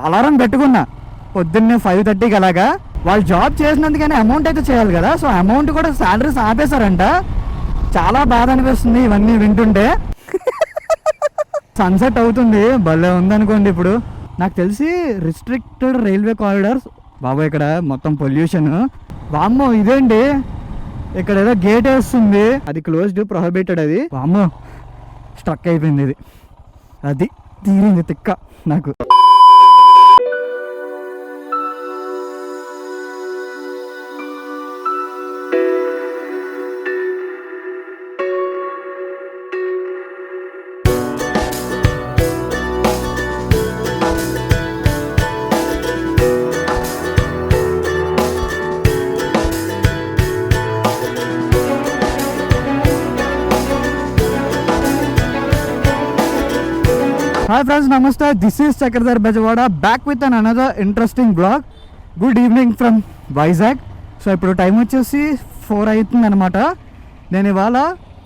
Alarm పెట్టుకున్నా పొద్దున్నే 5:30కి అలాగా. వాళ్ళు జాబ్ చేసినందుకని అమౌంట్ అయితే చేయాలి కదా, సో అమౌంట్ కూడా శాలరీస్ ఆపేశారంట. చాలా బాధ అనిపిస్తుంది ఇవన్నీ వింటుంటే. సన్సెట్ అవుతుంది, భలే ఉందనుకోండి. ఇప్పుడు నాకు తెలిసి రిస్ట్రిక్టెడ్ రైల్వే కారిడార్స్ బాబు. ఇక్కడ మొత్తం పొల్యూషన్. వామ్మో ఇదేంటి, ఇక్కడ ఏదో గేట్ వేస్తుంది, అది క్లోజ్డ్, ప్రొహిబిటెడ్. అది వామ్మో స్ట్రక్ అయిపోయింది ఇది. అది తీరింది తిక్క నాకు. హాయ్ ఫ్రెండ్స్, నమస్తే. This is Chakradhar Bezawada, back with an another interesting blog. Good evening from Vizag. So ఇప్పుడు టైం వచ్చేసి 4 అవుతుంది అనమాట. నేను ఇవాళ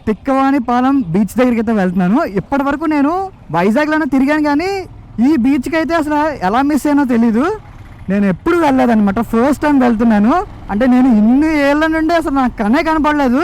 తిక్కవాణిపాలెం బీచ్ దగ్గరికి అయితే వెళ్తున్నాను. ఇప్పటి వరకు నేను వైజాగ్లోనే తిరిగాను, కానీ ఈ బీచ్కి అయితే అసలు ఎలా మిస్ అయ్యానో తెలీదు. నేను ఎప్పుడు వెళ్ళలేదన్నమాట, ఫస్ట్ టైం వెళ్తున్నాను. అంటే నేను ఇన్ని ఏళ్ళ నుండి అసలు నాకు కనే కనపడలేదు.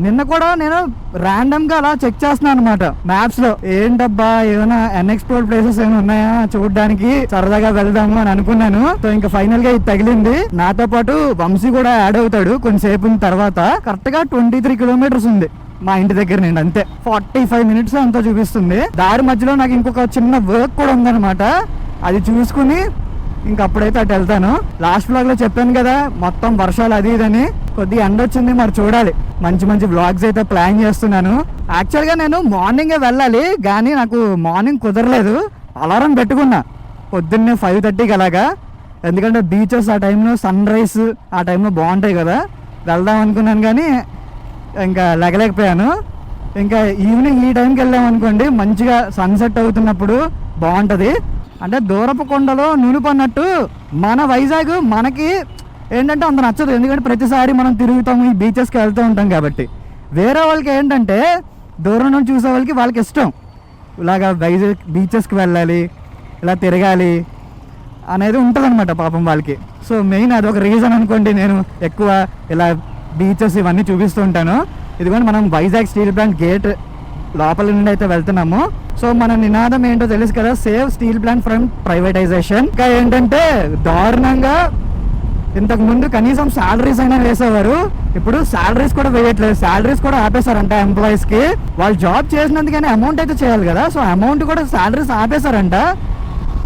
నిన్న కూడా నేను ర్యాండమ్గా అలా చెక్ చేస్తున్నాను అనమాట మ్యాప్స్లో. ఏంటబ్బా ఏమైనా అన్ఎక్స్ప్లోర్డ్ ప్లేసెస్ ఏమైనా ఉన్నాయా చూడడానికి, సరదాగా వెళ్దాము అని అనుకున్నాను. సో ఇంకా ఫైనల్ గా ఇది తగిలింది. నాతో పాటు వంశీ కూడా యాడ్ అవుతాడు కొంచెంసేపు తర్వాత. కరెక్ట్ గా 23 కిలోమీటర్స్ ఉంది మా ఇంటి దగ్గర నుండి, అంతే 45 మినిట్స్ అంతా చూపిస్తుంది. దారి మధ్యలో నాకు ఇంకొక చిన్న వర్క్ కూడా ఉందన్నమాట, అది చూసుకుని ఇంక అప్పుడైతే అటు వెళ్తాను. లాస్ట్ బ్లాగ్ లో చెప్పాను కదా మొత్తం వర్షాలు అది ఇదని, కొద్దిగా ఎండ వచ్చింది, మరి చూడాలి. మంచి మంచి బ్లాగ్స్ అయితే ప్లాన్ చేస్తున్నాను. యాక్చువల్గా నేను మార్నింగే వెళ్ళాలి, కానీ నాకు మార్నింగ్ కుదరలేదు. అలారం పెట్టుకున్నా పొద్దున్నే 5:30కి అలాగా, ఎందుకంటే బీచెస్ ఆ టైంలో సన్ రైజ్ ఆ టైంలో బాగుంటాయి కదా, వెళ్దాం అనుకున్నాను. కానీ ఇంకా లెగలేకపోయాను. ఇంకా ఈవినింగ్ ఈ టైంకి వెళ్ళాం అనుకోండి, మంచిగా సన్సెట్ అవుతున్నప్పుడు బాగుంటుంది. అంటే దూరపు కొండలో నునుపన్నట్టు మన వైజాగ్ మనకి ఏంటంటే అంత నచ్చదు, ఎందుకంటే ప్రతిసారి మనం తిరుగుతాము, ఈ బీచెస్కి వెళ్తూ ఉంటాం కాబట్టి. వేరే వాళ్ళకి ఏంటంటే దూరం నుంచి చూసే వాళ్ళకి ఇష్టం, ఇలాగా వైజాగ్ బీచెస్కి వెళ్ళాలి, ఇలా తిరగాలి అనేది ఉంటుంది అనమాట పాపం వాళ్ళకి. సో మెయిన్ అదొక రీజన్ అనుకోండి, నేను ఎక్కువ ఇలా బీచెస్ ఇవన్నీ చూపిస్తూ ఉంటాను. ఇదిగోండి మనం వైజాగ్ స్టీల్ ప్లాంట్ గేట్ లోపల నుండి అయితే వెళ్తున్నాము. సో మన నినాదం ఏంటో తెలుసు కదా, save steel plant from privatisation. ఇంకా ఏంటంటే దారుణంగా ఇంతకు ముందు కనీసం శాలరీస్ అయినా వేసేవారు, ఇప్పుడు శాలరీస్ కూడా వేయట్లేదు, శాలరీస్ కూడా ఆపేశారంట ఎంప్లాయీస్ కి. వాళ్ళు జాబ్ చేసినందుకని అమౌంట్ అయితే చేయాలి కదా, సో అమౌంట్ కూడా శాలరీస్ ఆపేశారంట.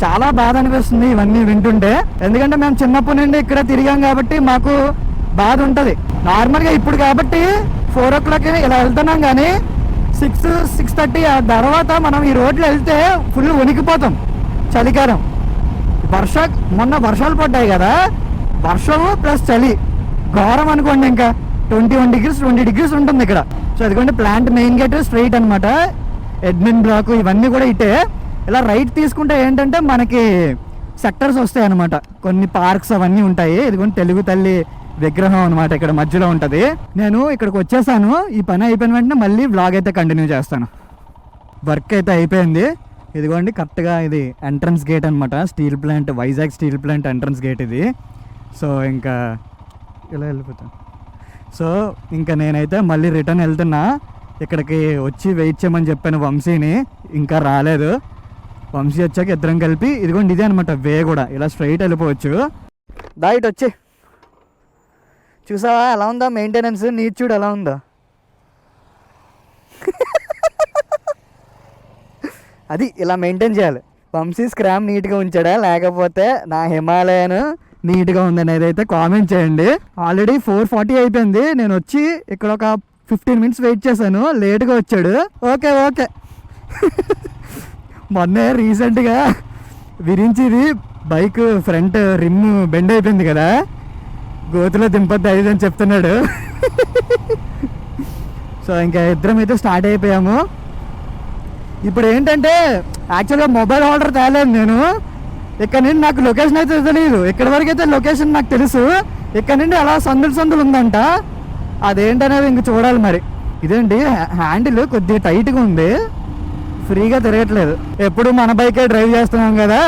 చాలా బాధ అనిపిస్తుంది ఇవన్నీ వింటుంటే, ఎందుకంటే మేము చిన్నప్పటి నుండి ఇక్కడ తిరిగాం కాబట్టి మాకు బాధ ఉంటుంది. నార్మల్గా ఇప్పుడు కాబట్టి 4 o'clock ఇలా వెళ్తున్నాం, కానీ 6-6:30 ఆ తర్వాత మనం ఈ రోడ్లో వెళ్తే ఫుల్ వణికిపోతాం. చలికాలం మొన్న వర్షాలు పడ్డాయి కదా, వర్షము ప్లస్ చలి ఘోరం అనుకోండి. ఇంకా 21 degrees 20 degrees ఉంటుంది ఇక్కడ. సో అదిగోండి ప్లాంట్ మెయిన్ గేట్ స్ట్రైట్ అనమాట. అడ్మిన్ బ్లాక్ ఇవన్నీ కూడా ఇటే. ఇలా రైట్ తీసుకుంటే ఏంటంటే మనకి సెక్టర్స్ వస్తాయి అనమాట, కొన్ని పార్క్స్ అవన్నీ ఉంటాయి. ఇదిగోండి తెలుగు తల్లి విగ్రహం అనమాట ఇక్కడ మధ్యలో ఉంటుంది. నేను ఇక్కడికి వచ్చేసాను, ఈ పని అయిపోయిన వెంటనే మళ్ళీ వ్లాగ్ అయితే కంటిన్యూ చేస్తాను. వర్క్ అయితే అయిపోయింది. ఇదిగోండి కరెక్ట్గా ఇది ఎంట్రన్స్ గేట్ అనమాట, steel plant, Vizag steel plant entrance gate ఇది. సో ఇంకా ఇలా వెళ్ళిపోతాను. సో ఇంకా నేనైతే మళ్ళీ రిటర్న్ వెళ్తున్నా. ఇక్కడికి వచ్చి వెయిట్ చేయమని చెప్పాను వంశీని, ఇంకా రాలేదు. వంశీ వచ్చాక ఇద్దరం కలిపి ఇదిగోండి ఇదే అనమాట వే, కూడా ఇలా స్ట్రైట్ వెళ్ళిపోవచ్చు. దాయిట్ వచ్చి చూసావా ఎలా ఉందా మెయింటెనెన్స్, నీట్ చూడు ఎలా ఉందో. అది ఇలా మెయింటైన్ చేయాలి. వంశీ స్క్రామ్ నీట్గా ఉంచాడా, లేకపోతే నా హిమాలయన్ నీట్గా ఉందనేది అయితే కామెంట్ చేయండి. ఆల్రెడీ 4:40 అయిపోయింది. నేను వచ్చి ఇక్కడ ఒక 15 minutes వెయిట్ చేశాను, లేట్గా వచ్చాడు. Okay okay. మొన్నే రీసెంట్గా విరించిది బైక్ ఫ్రంట్ రిమ్ బెండ్ అయిపోయింది కదా, గోతులో దింపొద్దు అని చెప్తున్నాడు. సో ఇంకా ఇద్దరం అయితే స్టార్ట్ అయిపోయాము. ఇప్పుడు ఏంటంటే యాక్చువల్గా మొబైల్ హోల్డర్ తేలేదు నేను. ఇక్కడ నుండి నాకు లొకేషన్ అయితే తెలియదు, ఇక్కడ వరకు అయితే లొకేషన్ నాకు తెలుసు. ఇక్కడ నుండి అలా సందులు ఉందంట, అదేంటనేది ఇంక చూడాలి మరి. ఇదేంటి హ్యాండిల్ కొద్దిగా టైట్గా ఉంది, ఫ్రీగా తిరగట్లేదు. ఎప్పుడు మన బైకే డ్రైవ్ చేస్తున్నాం కదా,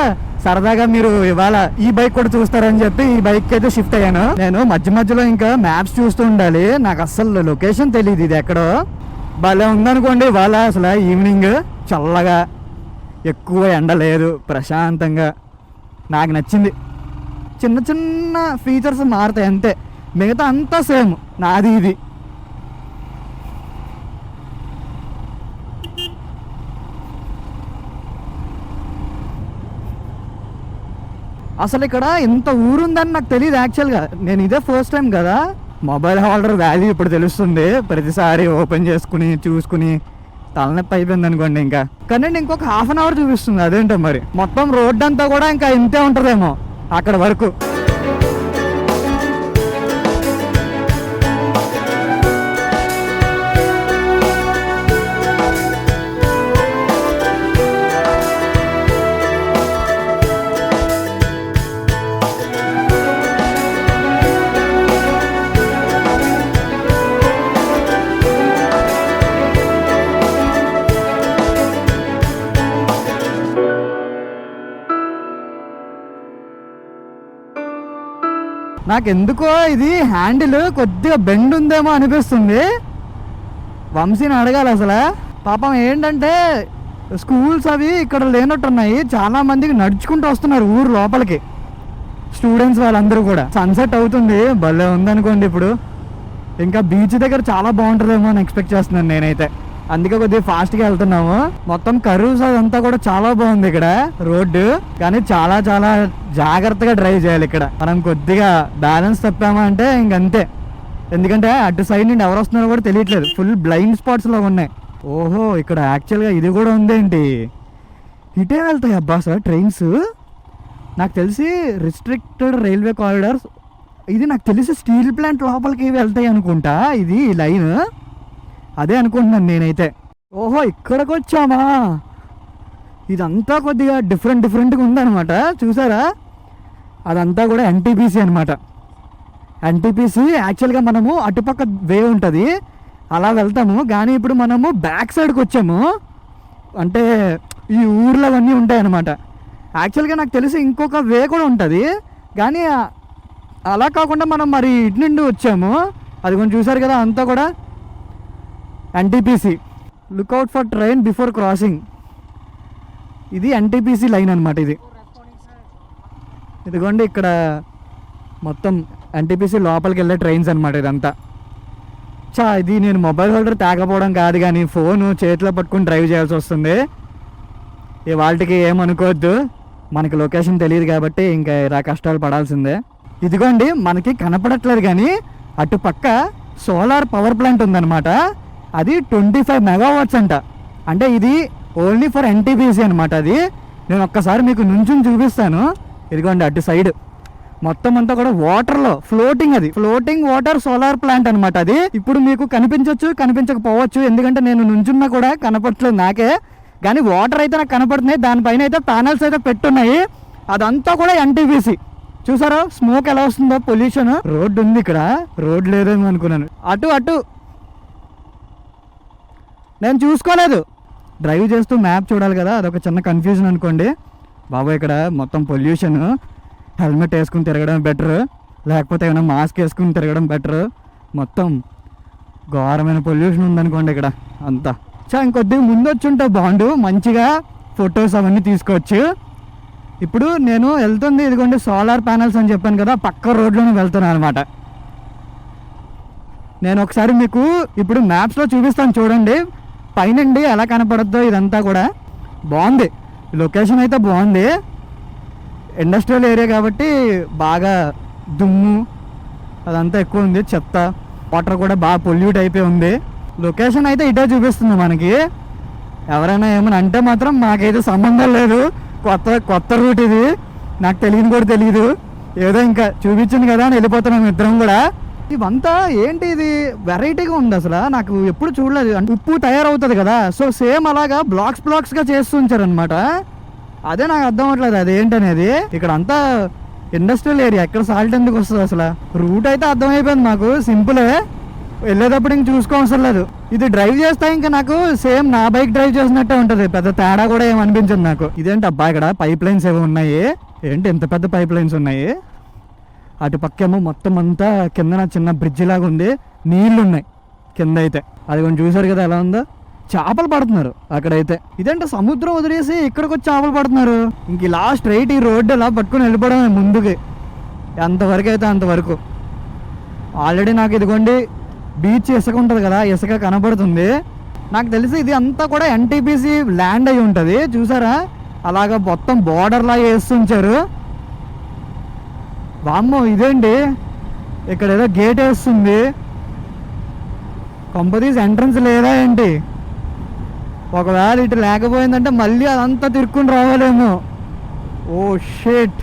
సరదాగా మీరు ఇవాళ ఈ బైక్ కూడా చూస్తారని చెప్పి ఈ బైక్ అయితే షిఫ్ట్ అయ్యాను. నేను మధ్య మధ్యలో ఇంకా మ్యాప్స్ చూస్తూ ఉండాలి, నాకు అస్సలు లొకేషన్ తెలియదు ఇది ఎక్కడో. భలే ఉందనుకోండి ఇవాళ అసలు ఈవినింగ్ చల్లగా, ఎక్కువ ఎండ లేదు, ప్రశాంతంగా నాకు నచ్చింది. చిన్న చిన్న ఫీచర్స్ మారుతాయి అంతే, మిగతా అంతా సేమ్ నాది ఇది. అసలు ఇక్కడ ఇంత ఊరుందని నాకు తెలియదు యాక్చువల్గా. నేను ఇదే ఫస్ట్ టైం కదా మొబైల్ హోల్డర్ వాల్యూ ఇప్పుడు తెలుస్తుంది. ప్రతిసారి ఓపెన్ చేసుకుని చూసుకుని తలనొప్పి అయిపోయింది అనుకోండి. ఇంకా కానీ ఇంకొక హాఫ్ అన్ అవర్ చూపిస్తుంది, అదేంటో మరి. మొత్తం రోడ్ అంతా కూడా ఇంకా ఇంతే ఉంటుందేమో అక్కడ వరకు. నాకెందుకో ఇది హ్యాండిల్ కొద్దిగా బెండ్ ఉందేమో అనిపిస్తుంది. వంశీని అడగాలి అసలు. పాపం ఏంటంటే స్కూల్స్ అవి ఇక్కడ లేనట్టున్నాయి, చాలా మందికి నడుచుకుంటూ వస్తున్నారు ఊరు లోపలికి, స్టూడెంట్స్ వాళ్ళందరూ కూడా. సన్సెట్ అవుతుంది, భలే ఉందనుకోండి. ఇప్పుడు ఇంకా బీచ్ దగ్గర చాలా బాగుంటుందేమో అని ఎక్స్పెక్ట్ చేస్తున్నాను నేనైతే, అందుకే కొద్దిగా ఫాస్ట్గా వెళ్తున్నాము. మొత్తం కర్వ్స్ అదంతా కూడా చాలా బాగుంది ఇక్కడ రోడ్డు, కానీ చాలా చాలా జాగ్రత్తగా డ్రైవ్ చేయాలి ఇక్కడ. మనం కొద్దిగా బ్యాలెన్స్ తప్పామా అంటే ఇంకంతే, ఎందుకంటే అటు సైడ్ నుండి ఎవరు వస్తున్నారో కూడా తెలియట్లేదు, ఫుల్ బ్లైండ్ స్పాట్స్ లో ఉన్నాయి. ఓహో, ఇక్కడ యాక్చువల్గా ఇది కూడా ఉందేంటి? ఇటే వెళ్తాయి అబ్బా సార్ ట్రైన్స్. నాకు తెలిసి రిస్ట్రిక్టెడ్ రైల్వే కారిడార్స్, ఇది నాకు తెలిసి స్టీల్ ప్లాంట్ లోపలికి వెళ్తాయి అనుకుంటా ఇది లైన్, అదే అనుకుంటున్నాను నేనైతే. ఓహో, ఇక్కడికి వచ్చామా? ఇదంతా కొద్దిగా డిఫరెంట్గా ఉందన్నమాట, చూసారా? అదంతా కూడా ఎన్టీపీసీ అనమాట. ఎన్టీపీసీ యాక్చువల్గా మనము అటుపక్క వే ఉంటుంది, అలా వెళ్తాము. కానీ ఇప్పుడు మనము బ్యాక్ సైడ్కి వచ్చాము, అంటే ఈ ఊర్లో అవన్నీ ఉంటాయి అన్నమాట. యాక్చువల్గా నాకు తెలిసి ఇంకొక వే కూడా ఉంటుంది, కానీ అలా కాకుండా మనం మరి ఇటు నుండి వచ్చాము. అది కొంచెం చూసారు కదా, అంతా కూడా NTPC. Look out for train before crossing, ఇది ఎన్టీపీసీ లైన్ అనమాట. ఇదిగోండి ఇక్కడ మొత్తం ఎన్టీపీసీ లోపలికి వెళ్ళే ట్రైన్స్ అనమాట ఇదంతా. ఇది నేను మొబైల్ హోల్డర్ తేకపోవడం కాదు, కానీ ఫోను చేతిలో పట్టుకుని డ్రైవ్ చేయాల్సి వస్తుంది. వాళ్ళకి ఏమనుకోవద్దు, మనకి లొకేషన్ తెలియదు కాబట్టి ఇంకా ఇలా కష్టాలు పడాల్సిందే. ఇదిగోండి మనకి కనపడట్లేదు కానీ అటు పక్క సోలార్ పవర్ ప్లాంట్ ఉందన్నమాట. అది 25 మెగావాట్స్ అంట, అంటే ఇది ఓన్లీ ఫర్ ఎన్టీపీసీ అనమాట. అది నేను ఒక్కసారి మీకు నుంచుని చూపిస్తాను. ఇదిగోండి అటు సైడ్ మొత్తం అంతా కూడా వాటర్లో ఫ్లోటింగ్, అది ఫ్లోటింగ్ వాటర్ సోలార్ ప్లాంట్ అనమాట. అది ఇప్పుడు మీకు కనిపించవచ్చు, కనిపించకపోవచ్చు, ఎందుకంటే నేను నుంచున్నా కూడా కనపడట్లేదు నాకే, కానీ వాటర్ అయితే నాకు కనపడుతున్నాయి. దానిపైన అయితే ప్యానల్స్ అయితే పెట్టున్నాయి, అదంతా కూడా ఎన్టీపీసీ. చూసారా స్మోక్ ఎలా వస్తుందో, పొల్యూషన్. రోడ్డు ఉంది ఇక్కడ, రోడ్ లేదేమో అనుకున్నాను. అటు నేను చూసుకోలేదు, డ్రైవ్ చేస్తూ మ్యాప్ చూడాలి కదా, అదొక చిన్న కన్ఫ్యూజన్ అనుకోండి. బాబా ఇక్కడ మొత్తం పొల్యూషన్, హెల్మెట్ వేసుకుని తిరగడం బెటర్, లేకపోతే ఏమైనా మాస్క్ వేసుకుని తిరగడం బెటర్. మొత్తం ఘోరమైన పొల్యూషన్ ఉందనుకోండి ఇక్కడ అంతా. ఇంకొద్దిగా ముందు వచ్చి ఉంటే బాగుండు, మంచిగా ఫొటోస్ అవన్నీ తీసుకోవచ్చు. ఇప్పుడు నేను వెళ్తుంది ఇదిగోండి సోలార్ ప్యానల్స్ అని చెప్పాను కదా, పక్క రోడ్లోనే వెళ్తున్నాను అనమాట. నేను ఒకసారి మీకు ఇప్పుడు మ్యాప్స్లో చూపిస్తాను చూడండి, పైనండి ఎలా కనపడద్దో. ఇదంతా కూడా బాగుంది, లొకేషన్ అయితే బాగుంది. ఇండస్ట్రియల్ ఏరియా కాబట్టి బాగా దుమ్ము అదంతా ఎక్కువ ఉంది, చెత్త, వాటర్ కూడా బాగా పొల్యూట్ అయిపోయి ఉంది. లొకేషన్ అయితే ఇటే చూపిస్తుంది మనకి. ఎవరైనా ఏమైనా అంటే మాత్రం మాకైతే సంబంధం లేదు, కొత్త రూట్ ఇది, నాకు తెలియని కూడా తెలియదు, ఏదో ఇంకా చూపించింది కదా అని వెళ్ళిపోతున్నాం ఇద్దరం కూడా. ఇవంతా ఏంటి, ఇది వెరైటీగా ఉంది అసలు, నాకు ఎప్పుడు చూడలేదు. అంటే ఉప్పు తయారవుతుంది కదా, సో సేమ్ అలాగా బ్లాక్స్గా చేస్తూ ఉంచారనమాట. అదే నాకు అర్థం అవ్వట్లేదు అదేంటనేది. ఇక్కడ అంతా ఇండస్ట్రియల్ ఏరియా, ఎక్కడ సాల్ట్ ఎందుకు వస్తుంది అసలు? రూట్ అయితే అర్థమైపోయింది మాకు, సింపులే. వెళ్ళేటప్పుడు ఇంక చూసుకోవసరం లేదు. ఇది డ్రైవ్ చేస్తే ఇంకా నాకు సేమ్ నా బైక్ డ్రైవ్ చేసినట్టే ఉంటుంది, పెద్ద తేడా కూడా ఏం అనిపించదు నాకు. ఇదేంటి అబ్బా ఇక్కడ పైప్ లైన్స్ ఏవో ఉన్నాయి, ఏంటి ఎంత పెద్ద పైప్ లైన్స్ ఉన్నాయి. అటు పక్కేమో మొత్తం అంతా కింద చిన్న బ్రిడ్జ్ లాగా ఉంది, నీళ్లు ఉన్నాయి కింద అయితే. అది కొంచెం చూసారు కదా ఎలా ఉందో. చేపలు పడుతున్నారు అక్కడైతే. ఇదేంటే సముద్రం వదిలేసి ఇక్కడికి వచ్చి చేపలు పడుతున్నారు. ఇంక ఇలా స్ట్రైట్ ఈ రోడ్డు ఇలా పట్టుకుని వెళ్ళిపోవడమే ముందుకి, ఎంతవరకు అయితే అంతవరకు. ఆల్రెడీ నాకు ఇదిగోండి బీచ్ ఇసుక ఉంటుంది కదా, ఇసుక కనబడుతుంది. నాకు తెలిసి ఇది అంతా కూడా ఎన్టీపీసీ ల్యాండ్ అయి ఉంటుంది, చూసారా అలాగా మొత్తం బోర్డర్లా వేస్తుంచారు. వామ్మో ఇదేంటి ఇక్కడ ఏదో గేట్ వేస్తుంది, కొంపదీసి ఎంట్రన్స్ లేదా ఏంటి? ఒకవేళ ఇటు లేకపోయిందంటే మళ్ళీ అదంతా తిరుక్కుని రావాలేమో. ఓ షేట్,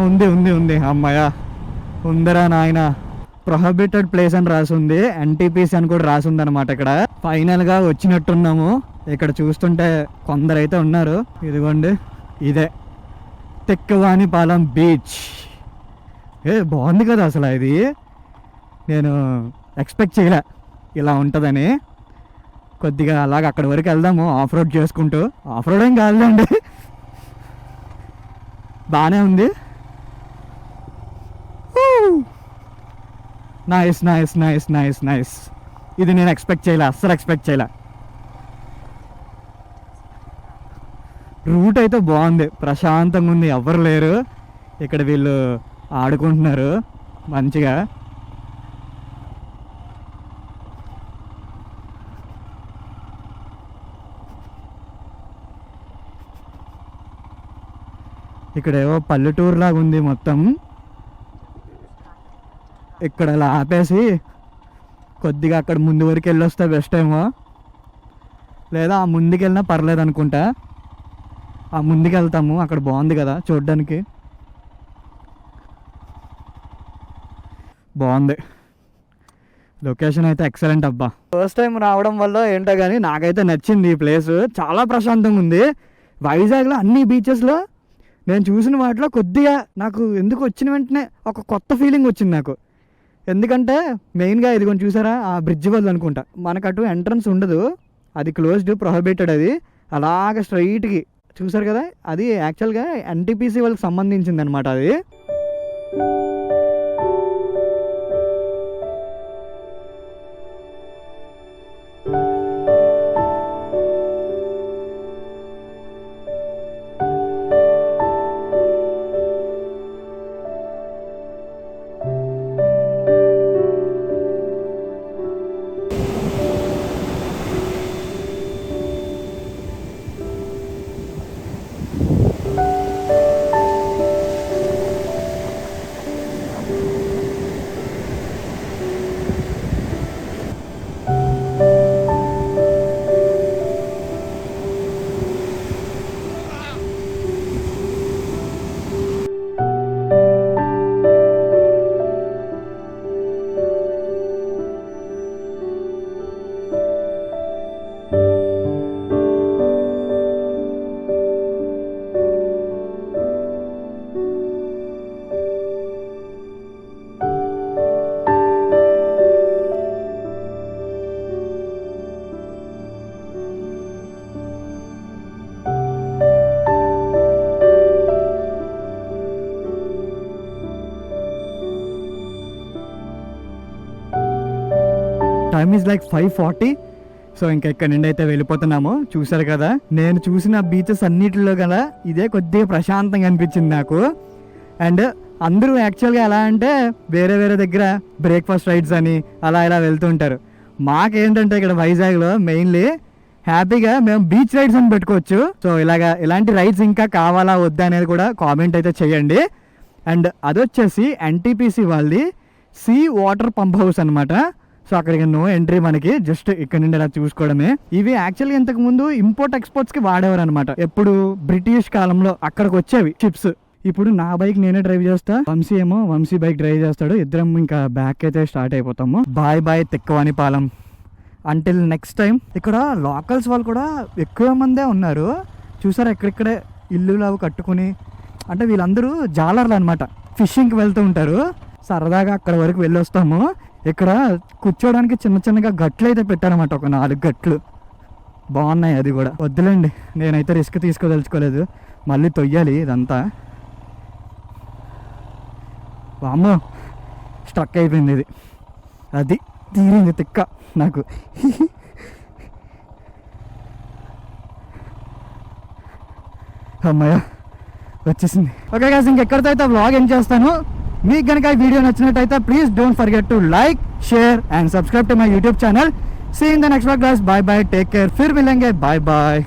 ఉంది ఉంది ఉంది, అమ్మాయ ఉందరా నాయన. ప్రొహిబిటెడ్ ప్లేస్ అని రాసి ఉంది, ఎన్టీపీసీ అని కూడా రాసి ఉంది అనమాట. ఇక్కడ ఫైనల్గా వచ్చినట్టున్నాము. ఇక్కడ చూస్తుంటే కొందరైతే ఉన్నారు. ఇదిగోండి ఇదే తెక్కవానిపాలెం బీచ్. బాగుంది కదా అసలు. ఇది నేను ఎక్స్పెక్ట్ చేయలే ఇలా ఉంటుందని. కొద్దిగా అలాగ అక్కడి వరకు వెళ్దాము ఆఫ్ రోడ్ చేసుకుంటూ. ఆఫ్ రోడ్ ఏం కాదులేండి, బాగానే ఉంది. Nice nice nice nice nice. ఇది నేను ఎక్స్పెక్ట్ చేయలే, అస్సలు ఎక్స్పెక్ట్ చేయలే. రూట్ అయితే బాగుంది, ప్రశాంతంగా ఉంది, ఎవ్వరు లేరు ఇక్కడ. వీళ్ళు ఆడుకుంటున్నారు మంచిగా. ఇక్కడ ఏవో పల్లెటూరు లాగా ఉంది మొత్తం. ఇక్కడ అలా ఆపేసి కొద్దిగా అక్కడ ముందు వరకు వెళ్ళొస్తే బెస్ట్ ఏమో, లేదా ఆ ముందుకు వెళ్ళినా పర్లేదు అనుకుంటా. ఆ ముందుకు వెళ్తాము, అక్కడ బాగుంది కదా చూడడానికి, బాగుంది లొకేషన్ అయితే ఎక్సలెంట్ అబ్బా. ఫస్ట్ టైం రావడం వల్ల ఏంటో కానీ నాకైతే నచ్చింది ఈ ప్లేస్, చాలా ప్రశాంతంగా ఉంది. వైజాగ్లో అన్ని బీచెస్లో నేను చూసిన వాటిలో కొద్దిగా నాకు ఎందుకు వచ్చిన వెంటనే ఒక కొత్త ఫీలింగ్ వచ్చింది నాకు. ఎందుకంటే మెయిన్గా ఇది కొంచెం చూసారా ఆ బ్రిడ్జ్ వల్ల అనుకుంటా, మనకు అటు ఎంట్రన్స్ ఉండదు, అది క్లోజ్డ్, ప్రొహిబిటెడ్. అది అలాగ స్ట్రైట్కి చూసారు కదా, అది యాక్చువల్గా ఎన్టీపీసీ వాళ్ళకి సంబంధించింది అనమాట. అది టైమ్ ఈజ్ లైక్ 5:40. సో ఇంకా ఇక్కడ నుండి అయితే వెళ్ళిపోతున్నాము. చూసారు కదా, నేను చూసిన బీచెస్ అన్నిటిలో కదా ఇదే కొద్దిగా ప్రశాంతంగా అనిపించింది నాకు. అండ్ అందరూ యాక్చువల్గా ఎలా అంటే వేరే వేరే దగ్గర బ్రేక్ఫాస్ట్ రైడ్స్ అని అలా ఇలా వెళ్తుంటారు. మాకేంటంటే ఇక్కడ వైజాగ్లో మెయిన్లీ హ్యాపీగా మేము బీచ్ రైడ్స్ అని పెట్టుకోవచ్చు. సో ఇలాంటి రైడ్స్ ఇంకా కావాలా వద్దా అనేది కూడా కామెంట్ అయితే చేయండి. అండ్ అదొచ్చేసి ఎన్టీపీసీ వాళ్ళది సీ వాటర్ పంప్ హౌస్ అనమాట. సో అక్కడికి నో ఎంట్రీ, మనకి జస్ట్ ఇక్కడ నుండి అలా చూసుకోవడమే. ఇవి యాక్చువల్గా ఇంతకు ముందు ఇంపోర్ట్ ఎక్స్పోర్ట్స్ కి వాడేవారు అనమాట. ఎప్పుడు బ్రిటిష్ కాలంలో అక్కడికి వచ్చేవి షిప్స్. ఇప్పుడు నా బైక్ నేనే డ్రైవ్ చేస్తా, వంశీ బైక్ డ్రైవ్ చేస్తాడు. ఇద్దరం ఇంకా బ్యాక్ అయితే స్టార్ట్ అయిపోతాము. Bye bye Tekkavanipalem, until next time. ఇక్కడ లోకల్స్ వాళ్ళు కూడా ఎక్కువ మందే ఉన్నారు. చూసారా ఎక్కడిక్కడే ఇల్లులు అవి కట్టుకుని, అంటే వీళ్ళందరూ జాలర్లు అనమాట, ఫిషింగ్కి వెళ్తూ ఉంటారు. సరదాగా అక్కడ వరకు వెళ్ళొస్తాము. ఇక్కడ కూర్చోవడానికి చిన్న చిన్నగా గట్లు అయితే పెట్టారన్నమాట, ఒక 4 గట్లు బాగున్నాయి. అది కూడా వద్దులేండి, నేనైతే రిస్క్ తీసుకోదలుచుకోలేదు, మళ్ళీ తొయ్యాలి ఇదంతా. వామ్మో స్ట్రక్ అయిపోయింది ఇది, అది తీరింది తిక్క నాకు. అమ్మాయ వచ్చేసింది. ఓకే గాయ్స్, ఇంకెక్కడితో అయితే వ్లాగ్ ఎండ్ చేస్తాను. మీకు కనుక ఈ వీడియో నచ్చినట్టయితే please don't forget to like, share and subscribe to my YouTube channel. See in the next vlog guys. Bye bye, take care, फिर मिलेंगे, बाय बाय.